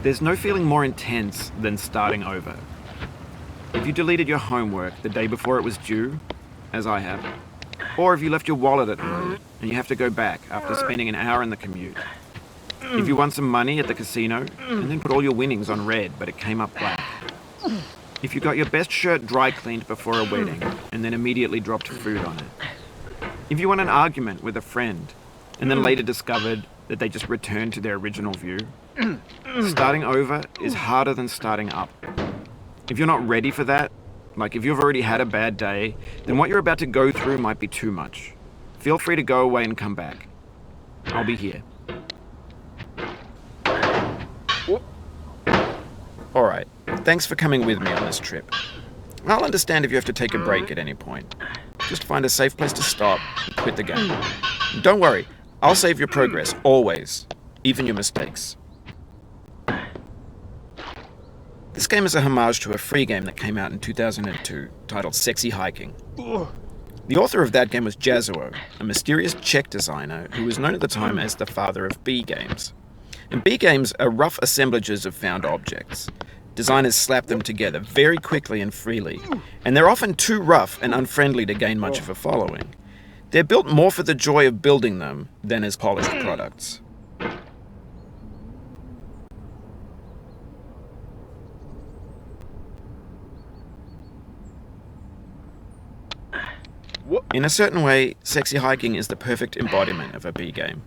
There's no feeling more intense than starting over. If you deleted your homework the day before it was due, as I have, or if you left your wallet at home and you have to go back after spending an hour in the commute. If you won some money at the casino and then put all your winnings on red but it came up black. If you got your best shirt dry cleaned before a wedding and then immediately dropped food on it. If you won an argument with a friend and then later discovered that they just returned to their original view. Starting over is harder than starting up. If you're not ready for that, like if you've already had a bad day, then what you're about to go through might be too much. Feel free to go away and come back. I'll be here. Alright, thanks for coming with me on this trip. I'll understand if you have to take a break at any point. Just find a safe place to stop and quit the game. Don't worry, I'll save your progress, always. Even your mistakes. This game is a homage to a free game that came out in 2002, titled Sexy Hiking. The author of that game was Jazzuo, a mysterious Czech designer who was known at the time as the father of B games. And B games are rough assemblages of found objects. Designers slap them together very quickly and freely, and they're often too rough and unfriendly to gain much of a following. They're built more for the joy of building them than as polished products. In a certain way, Sexy Hiking is the perfect embodiment of a B game.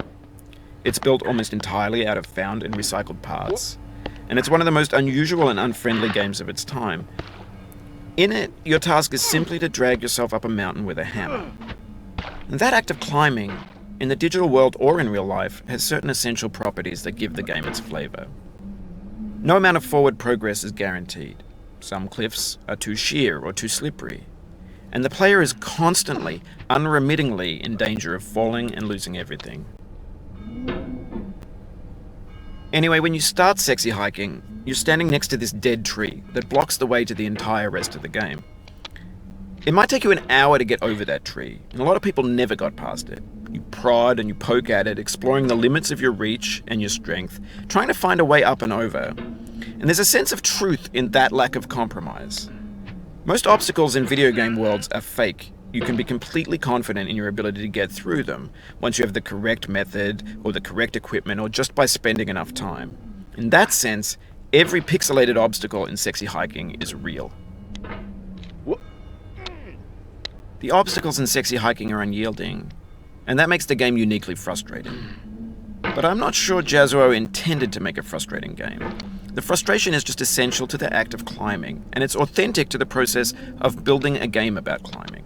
It's built almost entirely out of found and recycled parts, and it's one of the most unusual and unfriendly games of its time. In it, your task is simply to drag yourself up a mountain with a hammer. And that act of climbing, in the digital world or in real life, has certain essential properties that give the game its flavor. No amount of forward progress is guaranteed. Some cliffs are too sheer or too slippery. And the player is constantly, unremittingly in danger of falling and losing everything. Anyway, when you start Sexy Hiking, you're standing next to this dead tree that blocks the way to the entire rest of the game. It might take you an hour to get over that tree, and a lot of people never got past it. You prod and you poke at it, exploring the limits of your reach and your strength, trying to find a way up and over. And there's a sense of truth in that lack of compromise. Most obstacles in video game worlds are fake. You can be completely confident in your ability to get through them once you have the correct method or the correct equipment or just by spending enough time. In that sense, every pixelated obstacle in Sexy Hiking is real. The obstacles in Sexy Hiking are unyielding, and that makes the game uniquely frustrating. But I'm not sure Jazzuo intended to make a frustrating game. The frustration is just essential to the act of climbing, and it's authentic to the process of building a game about climbing.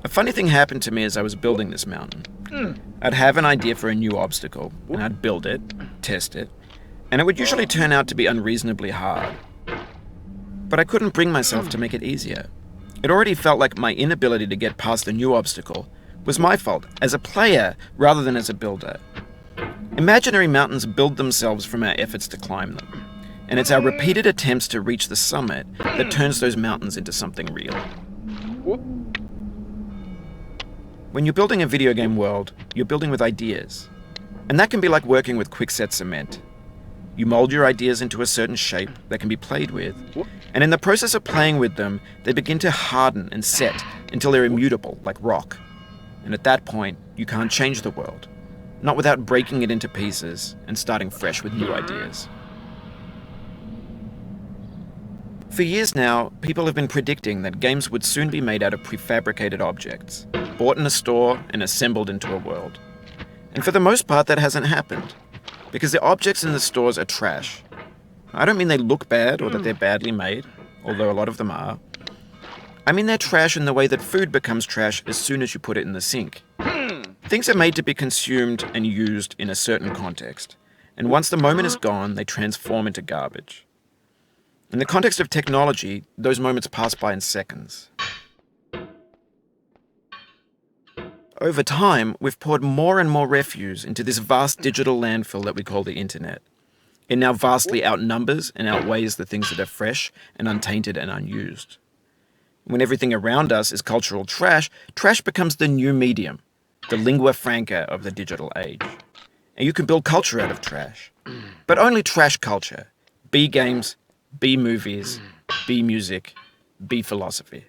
A funny thing happened to me as I was building this mountain. I'd have an idea for a new obstacle, and I'd build it, test it, and it would usually turn out to be unreasonably hard. But I couldn't bring myself to make it easier. It already felt like my inability to get past the new obstacle was my fault as a player rather than as a builder. Imaginary mountains build themselves from our efforts to climb them, and it's our repeated attempts to reach the summit that turns those mountains into something real. When you're building a video game world, you're building with ideas, and that can be like working with quickset cement. You mold your ideas into a certain shape that can be played with, and in the process of playing with them, they begin to harden and set until they're immutable, like rock. And at that point, you can't change the world. Not without breaking it into pieces and starting fresh with new ideas. For years now, people have been predicting that games would soon be made out of prefabricated objects, bought in a store and assembled into a world. And for the most part, that hasn't happened, because the objects in the stores are trash. I don't mean they look bad or that they're badly made, although a lot of them are. I mean they're trash in the way that food becomes trash as soon as you put it in the sink. Things are made to be consumed and used in a certain context, and once the moment is gone, they transform into garbage. In the context of technology, those moments pass by in seconds. Over time, we've poured more and more refuse into this vast digital landfill that we call the internet. It now vastly outnumbers and outweighs the things that are fresh and untainted and unused. When everything around us is cultural trash, trash becomes the new medium, the lingua franca of the digital age. And you can build culture out of trash. But only trash culture. B games, B movies, B music, B philosophy.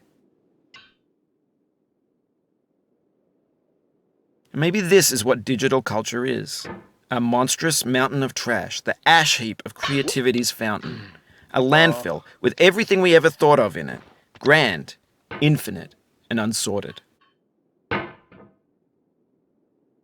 Maybe this is what digital culture is. A monstrous mountain of trash, the ash heap of creativity's fountain. A landfill with everything we ever thought of in it. Grand, infinite, and unsorted.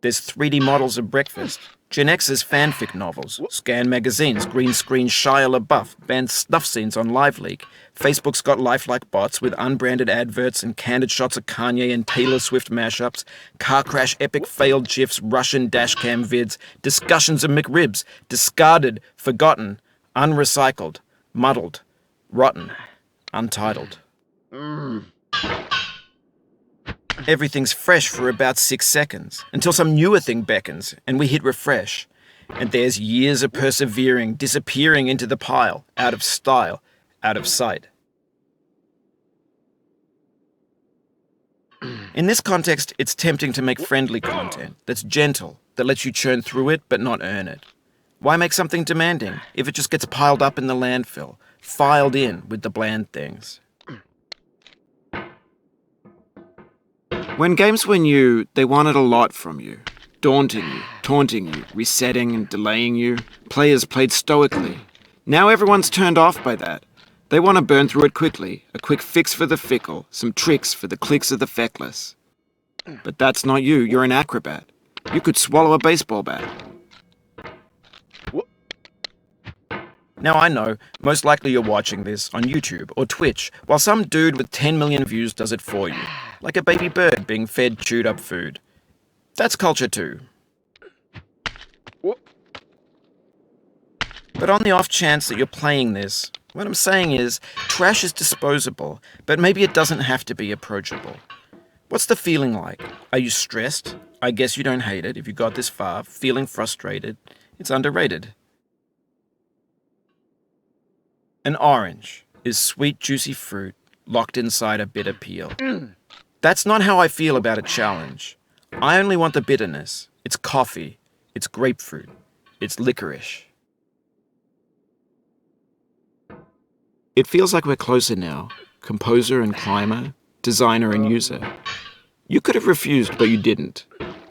There's 3D models of breakfast, Gen X's fanfic novels, Scan magazines, green screen Shia LaBeouf, banned snuff scenes on LiveLeak. Facebook's got lifelike bots with unbranded adverts and candid shots of Kanye and Taylor Swift mashups, car crash epic failed GIFs, Russian dashcam vids, discussions of McRibs, discarded, forgotten, unrecycled, muddled, rotten, untitled. Everything's fresh for about 6 seconds, until some newer thing beckons, and we hit refresh. And there's years of persevering, disappearing into the pile, out of style, out of sight. In this context, it's tempting to make friendly content that's gentle, that lets you churn through it but not earn it. Why make something demanding if it just gets piled up in the landfill, filed in with the bland things? When games were new, they wanted a lot from you. Daunting you, taunting you, resetting and delaying you. Players played stoically. Now everyone's turned off by that. They want to burn through it quickly, a quick fix for the fickle, some tricks for the clicks of the feckless. But that's not you, you're an acrobat. You could swallow a baseball bat. Now I know, most likely you're watching this on YouTube or Twitch, while some dude with 10 million views does it for you, like a baby bird being fed chewed up food. That's culture too. But on the off chance that you're playing this, what I'm saying is, trash is disposable, but maybe it doesn't have to be approachable. What's the feeling like? Are you stressed? I guess you don't hate it if you got this far. Feeling frustrated? It's underrated. An orange is sweet, juicy fruit locked inside a bitter peel. That's not how I feel about a challenge. I only want the bitterness. It's coffee. It's grapefruit. It's licorice. It feels like we're closer now. Composer and climber, designer and user. You could have refused, but you didn't.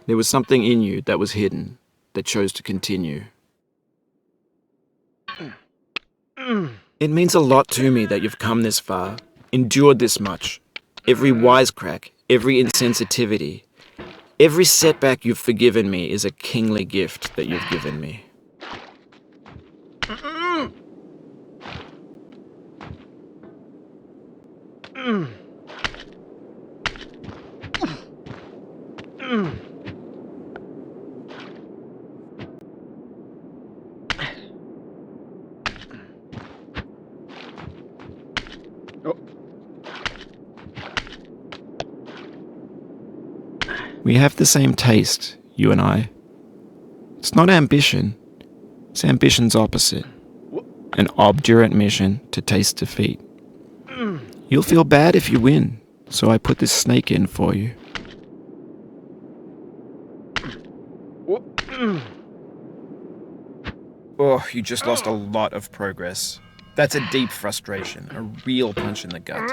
There was something in you that was hidden, that chose to continue. It means a lot to me that you've come this far, endured this much. Every wisecrack, every insensitivity, every setback you've forgiven me is a kingly gift that you've given me. We have the same taste, you and I. It's not ambition. It's ambition's opposite. An obdurate mission to taste defeat. You'll feel bad if you win, so I put this snake in for you. Oh, you just lost a lot of progress. That's a deep frustration, a real punch in the gut.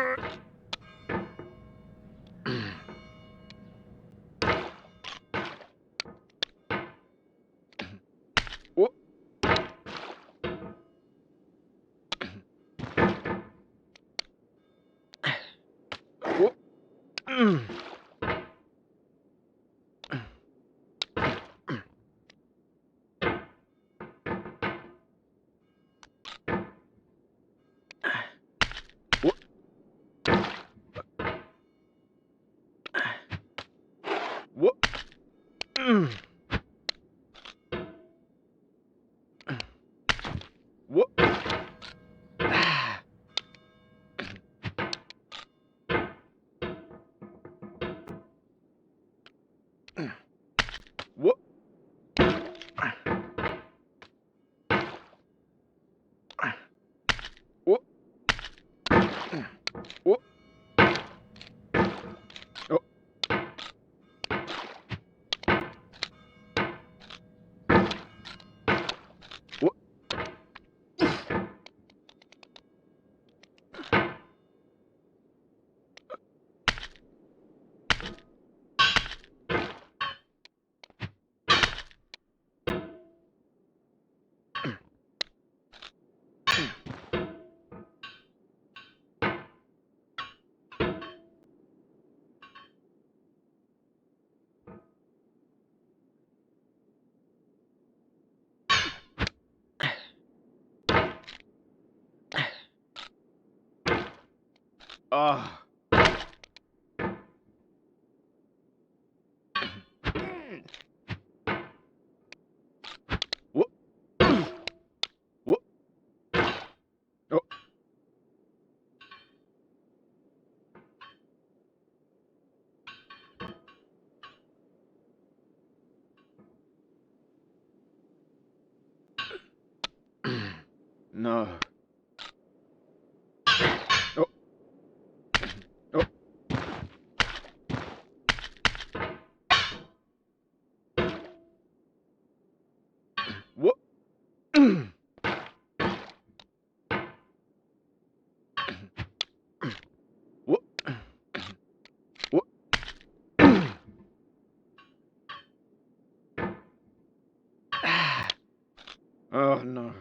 Ah. Whoop. Whoop. Oh. No. Oh. Oh. Whoop. Whoop. Whoop. Oh no.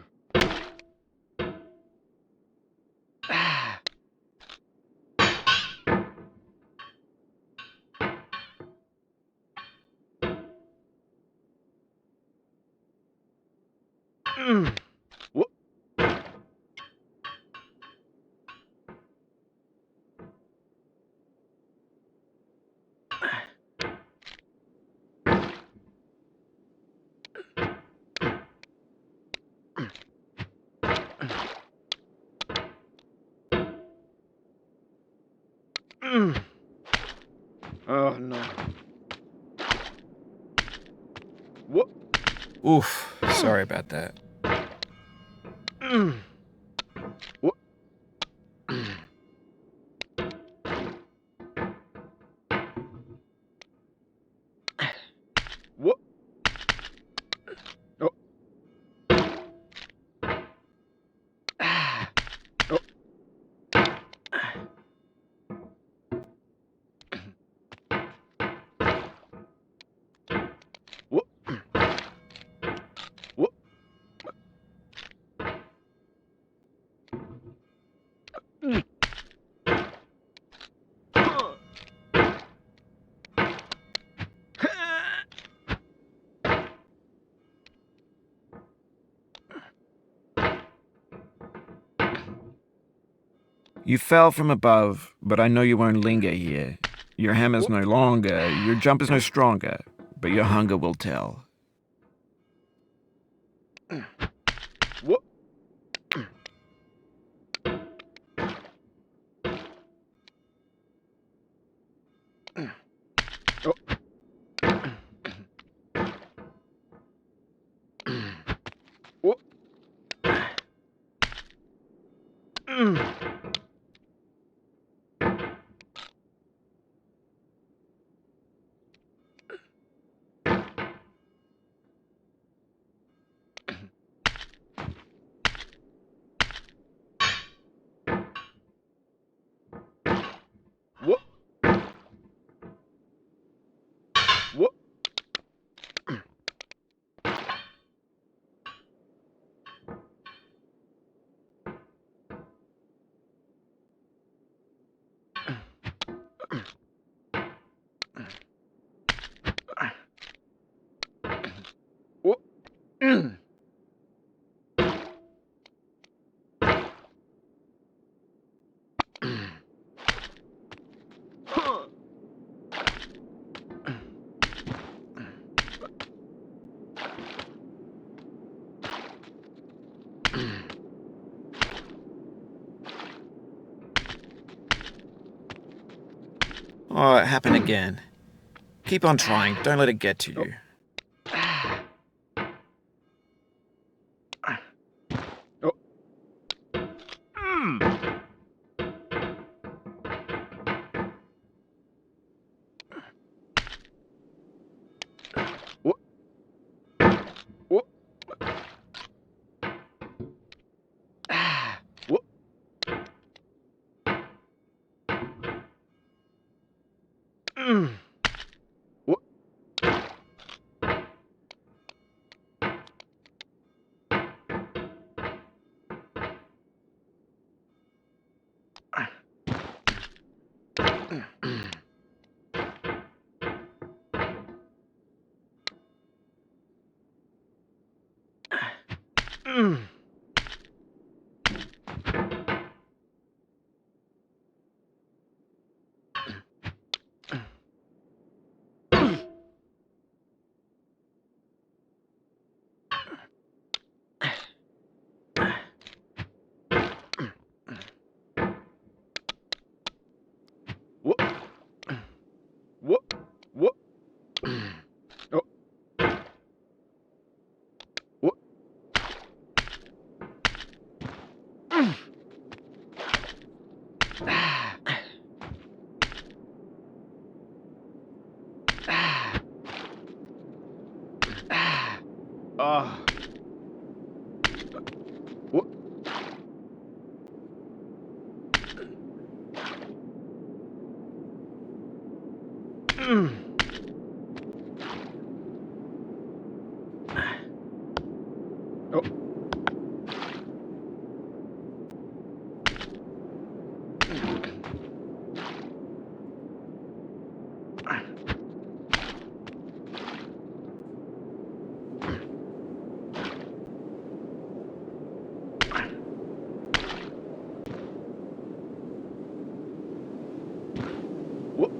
Whoop. Oh no. Whoop. Oof, sorry about that. Whoop. Whoop. Oh. Oh. Whoop. Whoop. You fell from above, but I know you won't linger here. Your hammer's no longer, your jump is no stronger, but your hunger will tell. Whoop. Oh. Whoop. Whoop. Whoop. Whoop. Oh, it happened again. Keep on trying, don't let it get to you. Oh. Whoop. Whoop. Whoop. Whoop. Ah. What? Oh. What?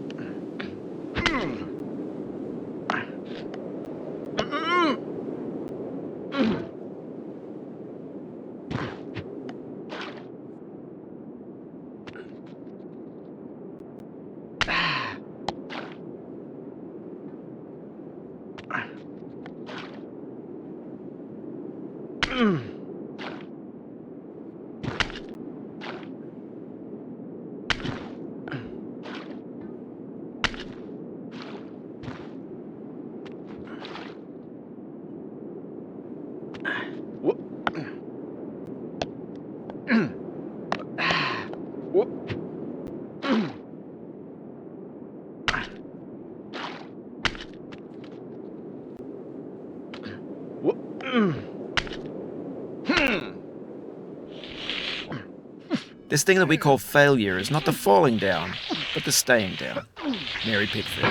What? What? What? This thing that we call failure is not the falling down, but the staying down. Mary Pickford.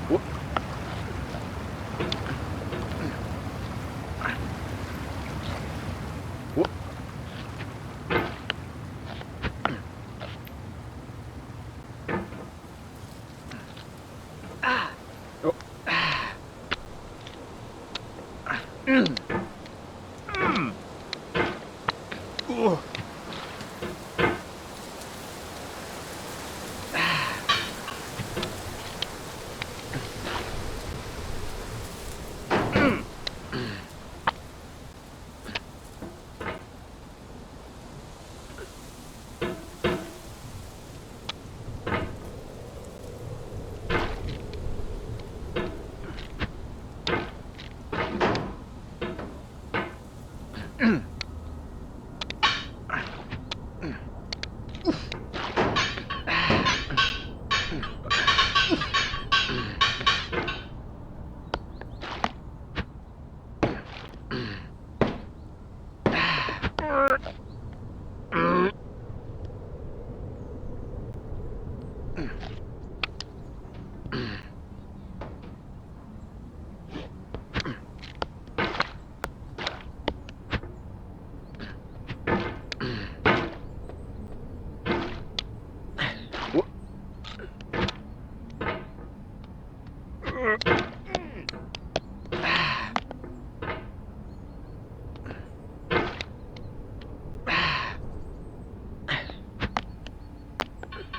What? What? Oh.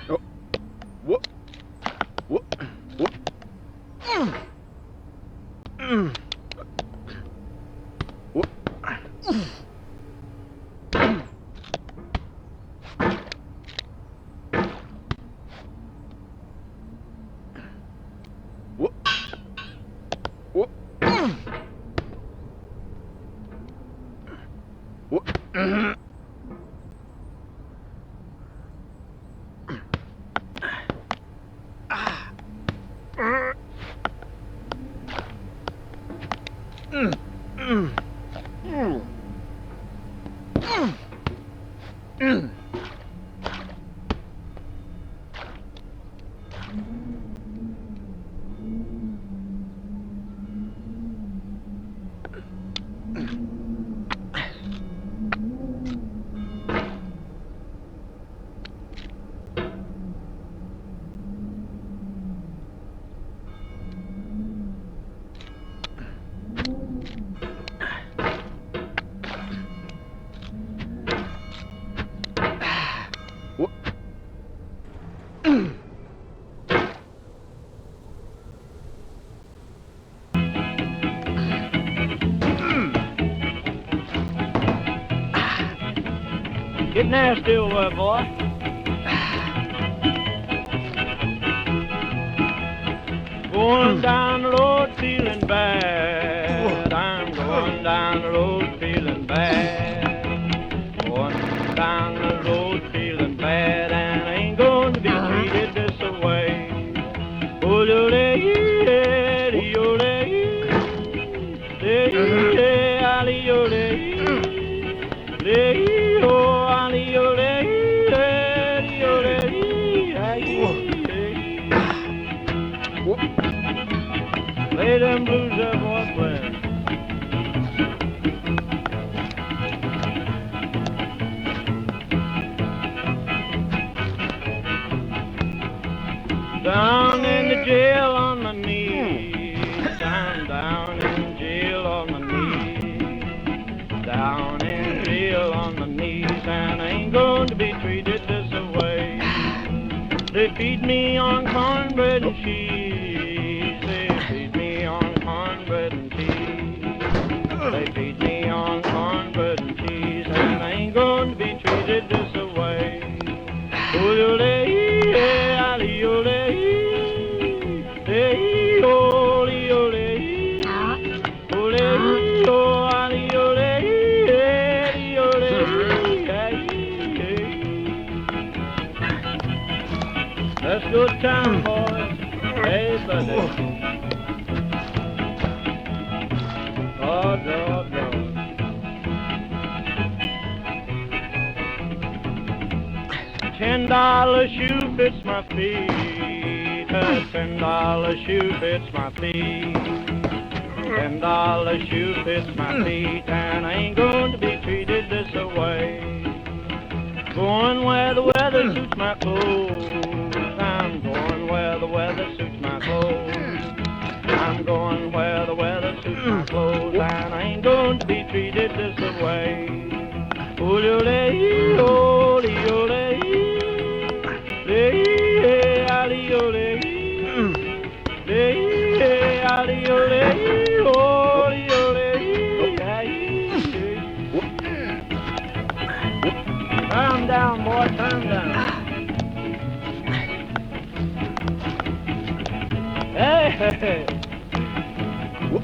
Oh. What? What? What? What? What? What? What? Get nasty over there, boy. Going down the road feeling bad. I'm going down the road feeling bad. Going down the road feeling bad, and I ain't going to be treated this way. Oh, lay them blues there, boy, playing. Down in the jail on my knees. I'm down in jail on my knees. Down in jail on my knees, and I ain't going to be treated this way. They feed me on cornbread and cheese. They feed me on cornbread and cheese. They feed me on cornbread and cheese, and I ain't going to be treated this way. Let's go to town, boys. Hey, buddy. Oh, God, God. $10 shoe fits my feet. A $10 shoe fits my feet. $10 shoe fits my feet, and I ain't going to be treated this way. Going where the weather suits my clothes. I'm going where the weather suits my clothes. I'm going where the weather suits my clothes, and I ain't going to be treated this way. Calm down, boy, calm down. Hey, hey, hey. What?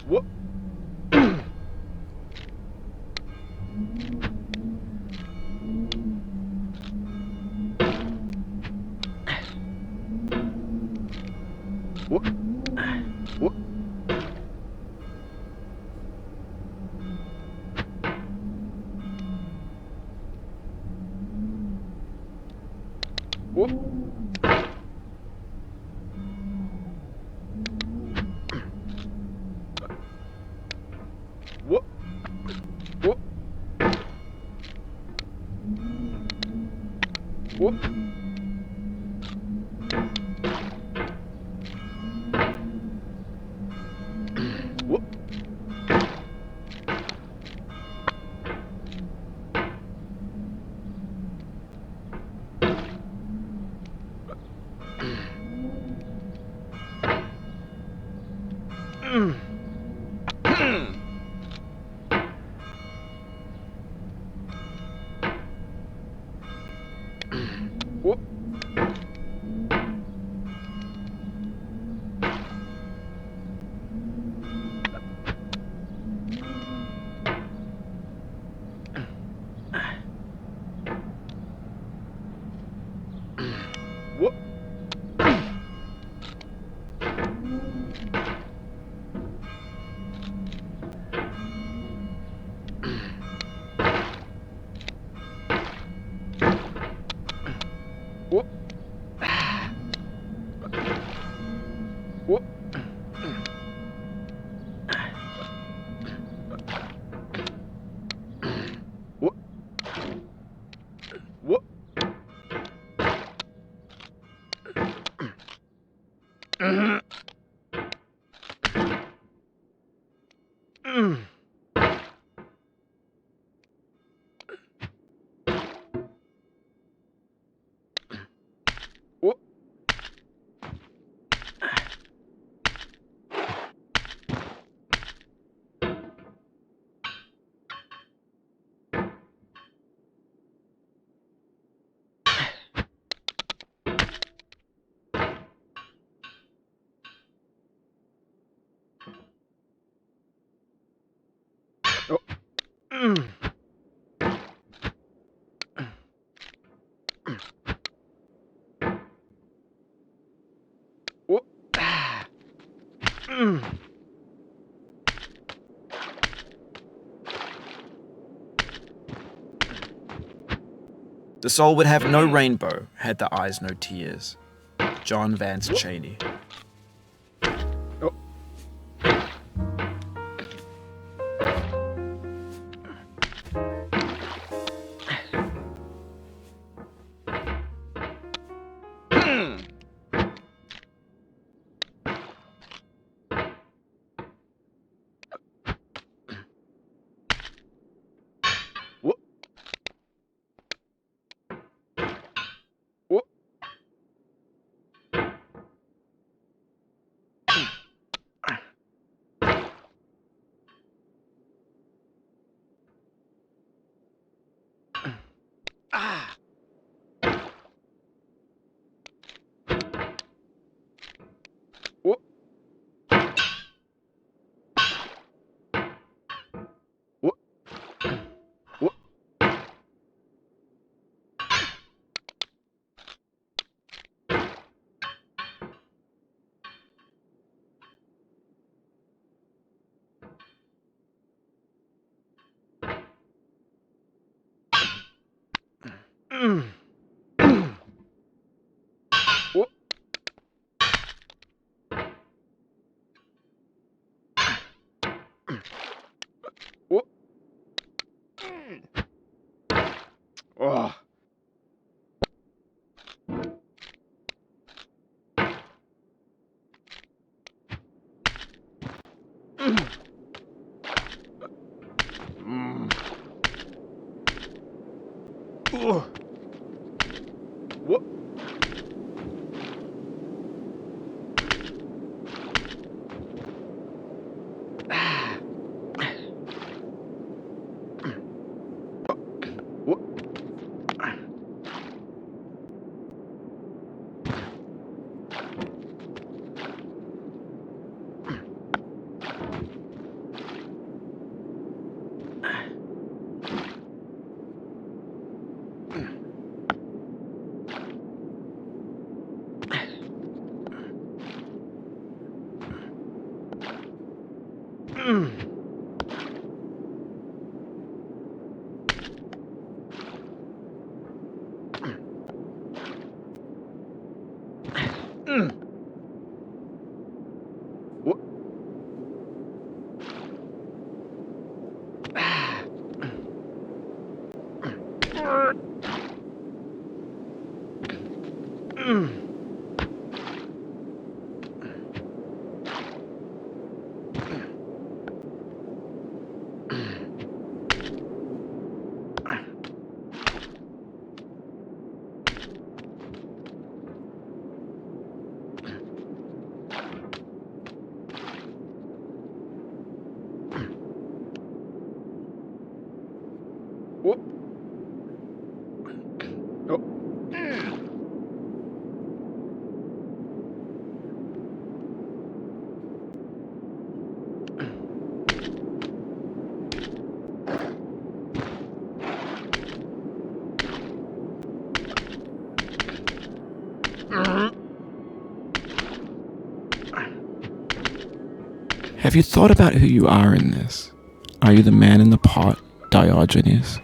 What? What? What? What? What? What? What? What? What? What? What? What? What? The soul would have no rainbow had the eyes no tears. John Vance Cheney. Have you thought about who you are in this? Are you the man in the pot, Diogenes?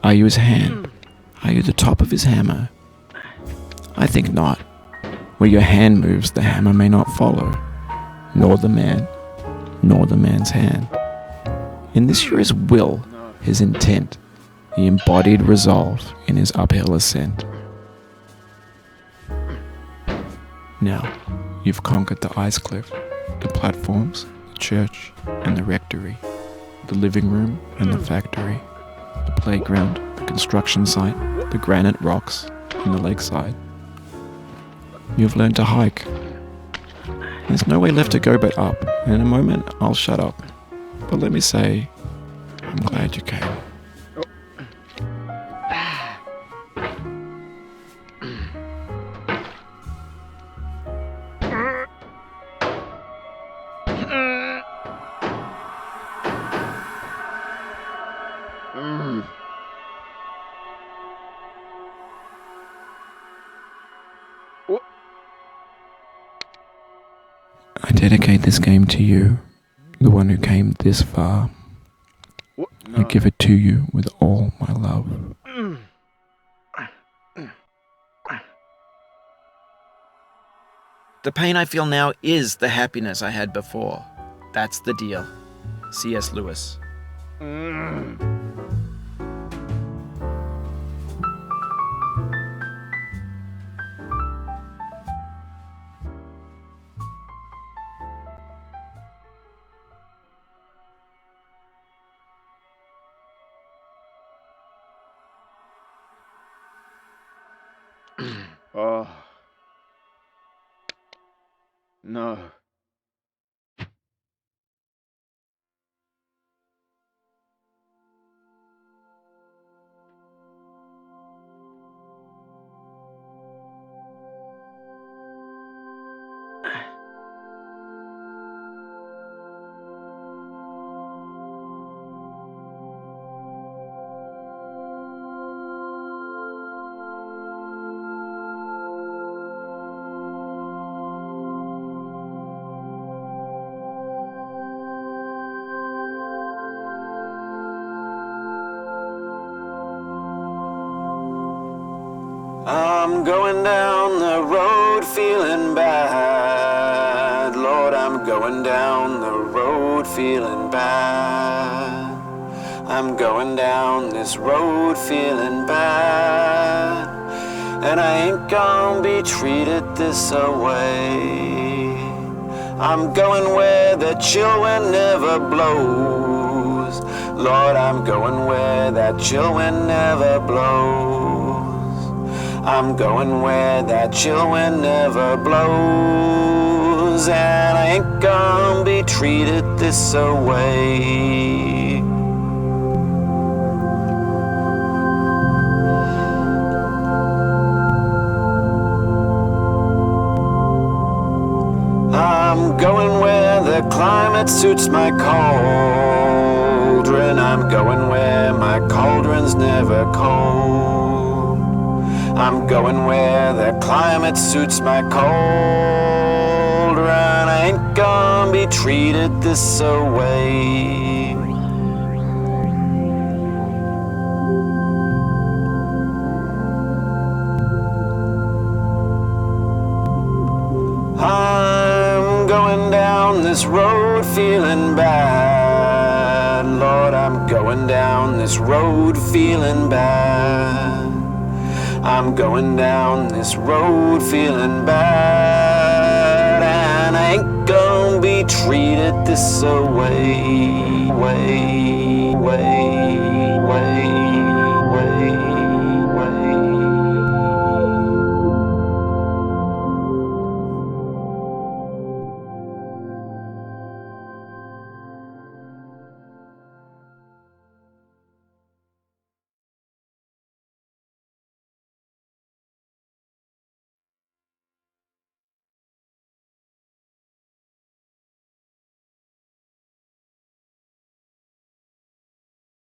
Are you his hand? Are you the top of his hammer? I think not. Where your hand moves, the hammer may not follow, nor the man, nor the man's hand. In this you're his will, his intent, the embodied resolve in his uphill ascent. Now, you've conquered the ice cliff, the platforms, the church, and the rectory, the living room and the factory, the playground, the construction site, the granite rocks, and the lakeside. You've learned to hike. There's no way left to go but up, and in a moment I'll shut up. But let me say, I'm glad you came. I dedicate this game to you, the one who came this far. What? I give it to you with all my love. The pain I feel now is the happiness I had before. That's the deal. C.S. Lewis. Oh. No. I'm going down the road feeling bad. Lord, I'm going down the road feeling bad. I'm going down this road feeling bad. And I ain't gonna be treated this away. I'm going where the chill wind never blows. Lord, I'm going where that chill wind never blows. I'm going where that chill wind never blows. And I ain't gonna be treated this away. I'm going where the climate suits my cauldron. I'm going where my cauldron's never cold. I'm going where the climate suits my cauldron. I ain't gonna be treated this away. I'm going down this road feeling bad. Lord, I'm going down this road feeling bad. I'm going down this road feeling bad. And I ain't gonna be treated this away.